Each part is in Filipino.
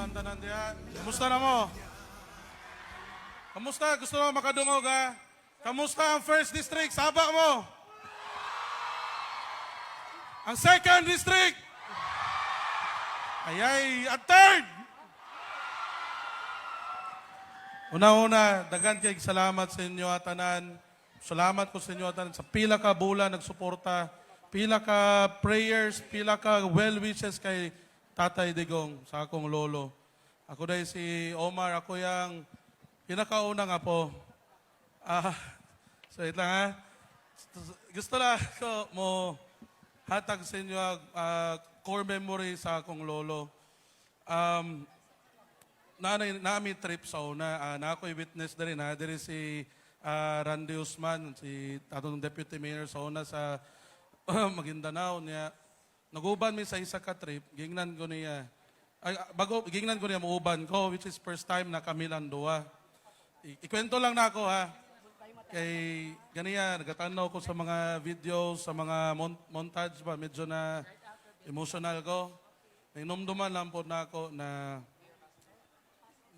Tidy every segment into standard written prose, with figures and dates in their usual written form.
ang tanan diya. Kamusta na mo? Kamusta? Gusto mo makadungog ha? Kamusta ang first district? Sabak mo! Ang second district! Ayay! At third! Una-una, dagan kay salamat sa inyo at tanan. Salamat ko sa inyo at tanan. Sa pila ka bulan nagsuporta, pila ka prayers, pila ka well wishes kay Tatay Digong sa akong lolo. Ako dahil si Omar, ako yung pinakauna nga po. So wait lang ha. Gusto lang ko mo hatag sa inyo core memory sa akong lolo. Nami trip sa una, na ako'y witness na rin ha. Diri si Randy Usman, si atong deputy mayor sa una sa Maguindanao niya. Naguban mi sa isa ka trip, gingnan ko niya. Gingnan ko niya muuban ko, which is first time na kami lang duwa. Ikwento lang na ako ha. Kay ganiya, nagatanaw ko sa mga videos, sa mga montage ba, medyo na emotional ko. Inomduman lang po na ako na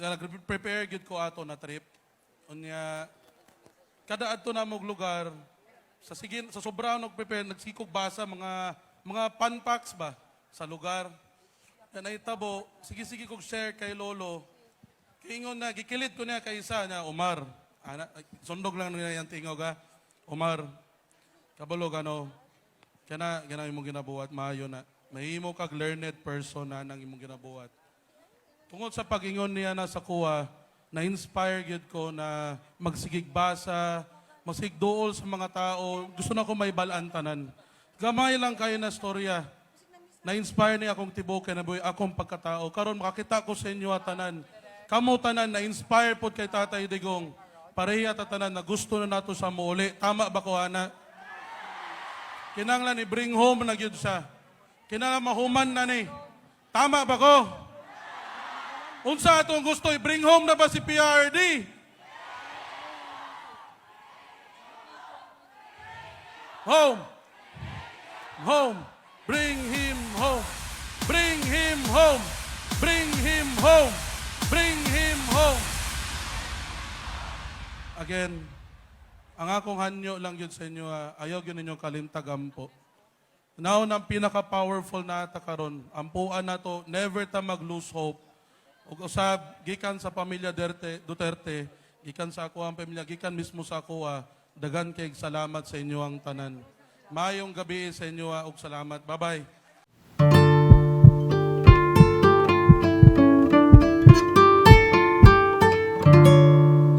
nag-prepare gid ko ato na trip. Unya, kada adto na mong lugar, sa sobrang nag-prepare, nagsikog basa, mga fun facts ba sa lugar. Na naitabo, sige kog share kay Lolo. Kaingon na, gikilit ko niya kay isa niya, Omar. Sundog lang niya yung tingog ha. Omar, kabalog ano, kaya imong ginabuhat, maayo na. Mahimo kag learned person na nang imong ginabuhat. Tungod sa pag-ingon niya na sa kuha, na-inspire yun ko na magsigig basa, magsigig dool sa mga tao. Gusto na ko may balaan tanan. Gamay lang kayo na storya. Na-inspire niya akong tibukin na buhay akong pagkatao. Karon makakita ko sa inyo at tanan. Kamu tanan, na-inspire po kay Tatay Digong. Pareha tanan na gusto na nato sa muuli. Tama ba ko, Ana? Kinanglan ni bring home na yun siya. Kinanglan mahuman na ni. Tama ba ko? Unsa atong gusto, i-bring home na ba si PRD? Home. Home. Bring him home. Bring him home. Bring him home. Bring him home. Again, ang akong hanyo lang yun sa inyo, ayaw yun ninyo kalintagam po. Now, ang pinaka-powerful na ata karon, ang puan na to, never ta mag-lose hope. Ug usab gikan sa pamilya Duterte, gikan sa ako ang pamilya, gikan mismo sa ako, dagan kay salamat sa inyo ang tanan. Mayong gabi sa inyo ug salamat. Bye-bye.